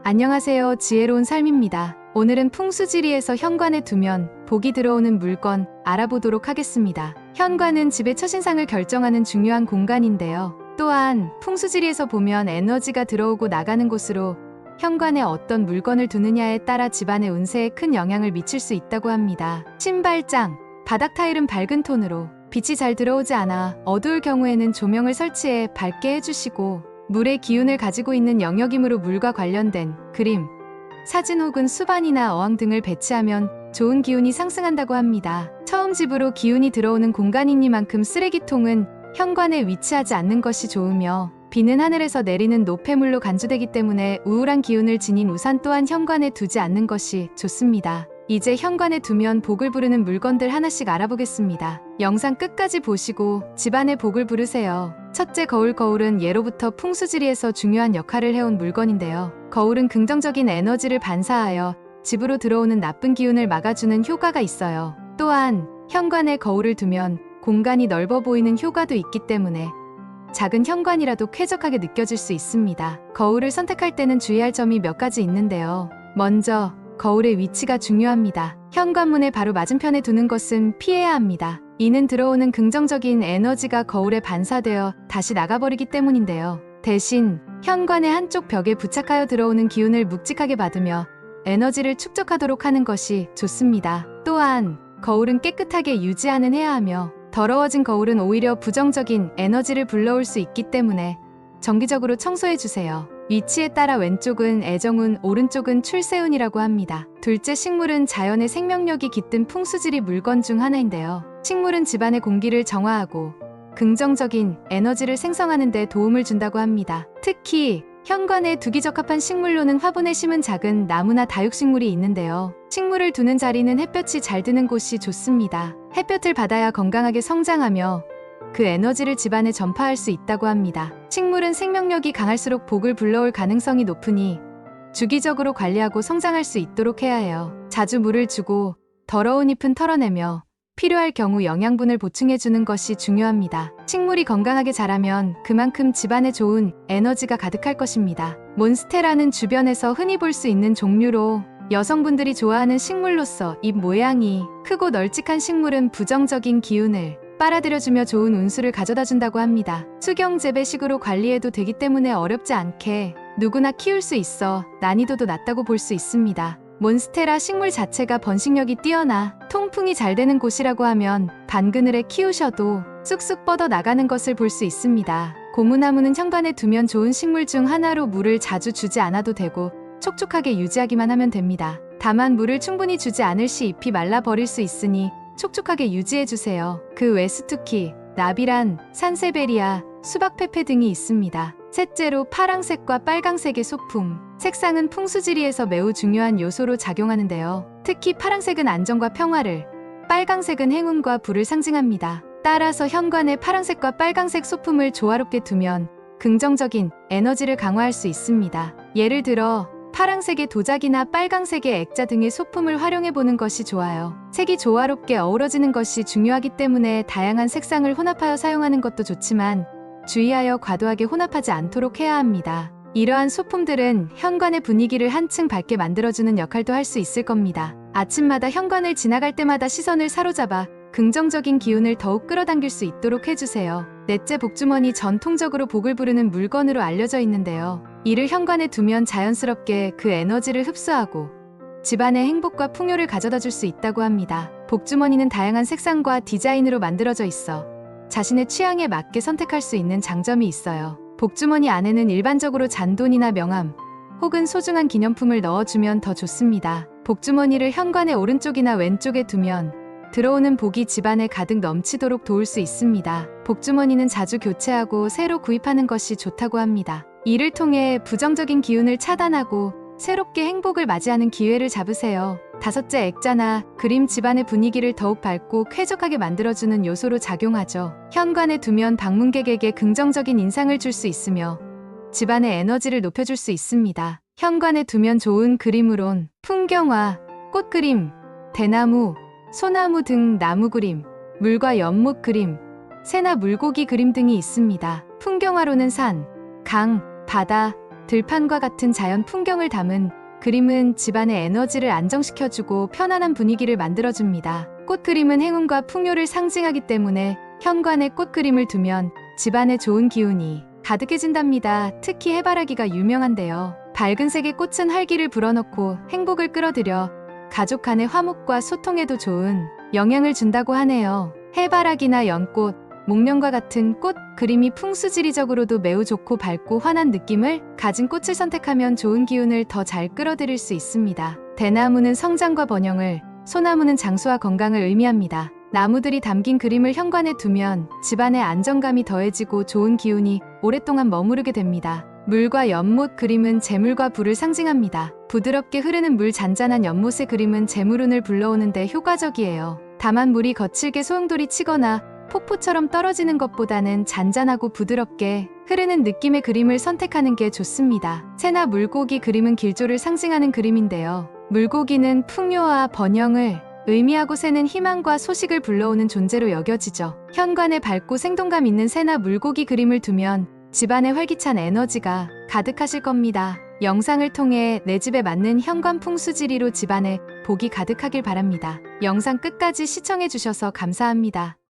안녕하세요. 지혜로운 삶입니다. 오늘은 풍수지리에서 현관에 두면 복이 들어오는 물건 알아보도록 하겠습니다. 현관은 집의 첫인상을 결정하는 중요한 공간인데요. 또한 풍수지리에서 보면 에너지가 들어오고 나가는 곳으로 현관에 어떤 물건을 두느냐에 따라 집안의 운세에 큰 영향을 미칠 수 있다고 합니다. 신발장, 바닥 타일은 밝은 톤으로 빛이 잘 들어오지 않아 어두울 경우에는 조명을 설치해 밝게 해주시고, 물의 기운을 가지고 있는 영역이므로 물과 관련된 그림, 사진 혹은 수반이나 어항 등을 배치하면 좋은 기운이 상승한다고 합니다. 처음 집으로 기운이 들어오는 공간이니만큼 쓰레기통은 현관에 위치하지 않는 것이 좋으며, 비는 하늘에서 내리는 노폐물로 간주되기 때문에 우울한 기운을 지닌 우산 또한 현관에 두지 않는 것이 좋습니다. 이제 현관에 두면 복을 부르는 물건들 하나씩 알아보겠습니다. 영상 끝까지 보시고 집안에 복을 부르세요. 첫째, 거울. 거울은 예로부터 풍수지리에서 중요한 역할을 해온 물건인데요. 거울은 긍정적인 에너지를 반사하여 집으로 들어오는 나쁜 기운을 막아주는 효과가 있어요. 또한 현관에 거울을 두면 공간이 넓어 보이는 효과도 있기 때문에 작은 현관이라도 쾌적하게 느껴질 수 있습니다. 거울을 선택할 때는 주의할 점이 몇 가지 있는데요. 먼저, 거울의 위치가 중요합니다. 현관문의 바로 맞은편에 두는 것은 피해야 합니다. 이는 들어오는 긍정적인 에너지가 거울에 반사되어 다시 나가버리기 때문인데요. 대신 현관의 한쪽 벽에 부착하여 들어오는 기운을 묵직하게 받으며 에너지를 축적하도록 하는 것이 좋습니다. 또한 거울은 깨끗하게 유지하는 해야 하며, 더러워진 거울은 오히려 부정적인 에너지를 불러올 수 있기 때문에 정기적으로 청소해주세요. 위치에 따라 왼쪽은 애정운, 오른쪽은 출세운이라고 합니다. 둘째, 식물은 자연의 생명력이 깃든 풍수지리 물건 중 하나인데요. 식물은 집안의 공기를 정화하고 긍정적인 에너지를 생성하는 데 도움을 준다고 합니다. 특히 현관에 두기 적합한 식물로는 화분에 심은 작은 나무나 다육식물이 있는데요. 식물을 두는 자리는 햇볕이 잘 드는 곳이 좋습니다. 햇볕을 받아야 건강하게 성장하며 그 에너지를 집안에 전파할 수 있다고 합니다. 식물은 생명력이 강할수록 복을 불러올 가능성이 높으니 주기적으로 관리하고 성장할 수 있도록 해야 해요. 자주 물을 주고 더러운 잎은 털어내며 필요할 경우 영양분을 보충해주는 것이 중요합니다. 식물이 건강하게 자라면 그만큼 집안에 좋은 에너지가 가득할 것입니다. 몬스테라는 주변에서 흔히 볼 수 있는 종류로 여성분들이 좋아하는 식물로서 잎 모양이 크고 널찍한 식물은 부정적인 기운을 빨아들여주며 좋은 운수를 가져다준다고 합니다. 수경재배식으로 관리해도 되기 때문에 어렵지 않게 누구나 키울 수 있어 난이도도 낮다고 볼 수 있습니다. 몬스테라 식물 자체가 번식력이 뛰어나 통풍이 잘 되는 곳이라고 하면 반그늘에 키우셔도 쑥쑥 뻗어 나가는 것을 볼 수 있습니다. 고무나무는 현관에 두면 좋은 식물 중 하나로 물을 자주 주지 않아도 되고 촉촉하게 유지하기만 하면 됩니다. 다만 물을 충분히 주지 않을 시 잎이 말라버릴 수 있으니 촉촉하게 유지해주세요. 그 외 스투키, 나비란, 산세베리아, 수박페페 등이 있습니다. 셋째로, 파랑색과 빨강색의 소품. 색상은 풍수지리에서 매우 중요한 요소로 작용하는데요. 특히 파랑색은 안정과 평화를, 빨강색은 행운과 부를 상징합니다. 따라서 현관에 파랑색과 빨강색 소품을 조화롭게 두면 긍정적인 에너지를 강화할 수 있습니다. 예를 들어 파랑색의 도자기나 빨강색의 액자 등의 소품을 활용해보는 것이 좋아요. 색이 조화롭게 어우러지는 것이 중요하기 때문에 다양한 색상을 혼합하여 사용하는 것도 좋지만 주의하여 과도하게 혼합하지 않도록 해야 합니다. 이러한 소품들은 현관의 분위기를 한층 밝게 만들어주는 역할도 할 수 있을 겁니다. 아침마다 현관을 지나갈 때마다 시선을 사로잡아 긍정적인 기운을 더욱 끌어당길 수 있도록 해주세요. 넷째, 복주머니. 전통적으로 복을 부르는 물건으로 알려져 있는데요. 이를 현관에 두면 자연스럽게 그 에너지를 흡수하고 집안의 행복과 풍요를 가져다 줄 수 있다고 합니다. 복주머니는 다양한 색상과 디자인으로 만들어져 있어 자신의 취향에 맞게 선택할 수 있는 장점이 있어요. 복주머니 안에는 일반적으로 잔돈이나 명함 혹은 소중한 기념품을 넣어주면 더 좋습니다. 복주머니를 현관의 오른쪽이나 왼쪽에 두면 들어오는 복이 집안에 가득 넘치도록 도울 수 있습니다. 복주머니는 자주 교체하고 새로 구입하는 것이 좋다고 합니다. 이를 통해 부정적인 기운을 차단하고 새롭게 행복을 맞이하는 기회를 잡으세요. 다섯째, 액자나 그림. 집안의 분위기를 더욱 밝고 쾌적하게 만들어주는 요소로 작용하죠. 현관에 두면 방문객에게 긍정적인 인상을 줄 수 있으며 집안의 에너지를 높여줄 수 있습니다. 현관에 두면 좋은 그림으론 풍경화, 꽃그림, 대나무, 소나무 등 나무 그림, 물과 연못 그림, 새나 물고기 그림 등이 있습니다. 풍경화로는 산, 강, 바다, 들판과 같은 자연 풍경을 담은 그림은 집안의 에너지를 안정시켜주고 편안한 분위기를 만들어줍니다. 꽃 그림은 행운과 풍요를 상징하기 때문에 현관에 꽃 그림을 두면 집안에 좋은 기운이 가득해진답니다. 특히 해바라기가 유명한데요. 밝은 색의 꽃은 활기를 불어넣고 행복을 끌어들여 가족 간의 화목과 소통에도 좋은 영향을 준다고 하네요. 해바라기나 연꽃, 목련과 같은 꽃 그림이 풍수지리적으로도 매우 좋고 밝고 환한 느낌을 가진 꽃을 선택하면 좋은 기운을 더 잘 끌어들일 수 있습니다. 대나무는 성장과 번영을, 소나무는 장수와 건강을 의미합니다. 나무들이 담긴 그림을 현관에 두면 집안의 안정감이 더해지고 좋은 기운이 오랫동안 머무르게 됩니다. 물과 연못 그림은 재물과 부를 상징합니다. 부드럽게 흐르는 물 잔잔한 연못의 그림은 재물운을 불러오는데 효과적이에요. 다만 물이 거칠게 소용돌이 치거나 폭포처럼 떨어지는 것보다는 잔잔하고 부드럽게 흐르는 느낌의 그림을 선택하는 게 좋습니다. 새나 물고기 그림은 길조를 상징하는 그림인데요. 물고기는 풍요와 번영을 의미하고 새는 희망과 소식을 불러오는 존재로 여겨지죠. 현관에 밝고 생동감 있는 새나 물고기 그림을 두면 집안에 활기찬 에너지가 가득하실 겁니다. 영상을 통해 내 집에 맞는 현관 풍수지리로 집안에 복이 가득하길 바랍니다. 영상 끝까지 시청해주셔서 감사합니다.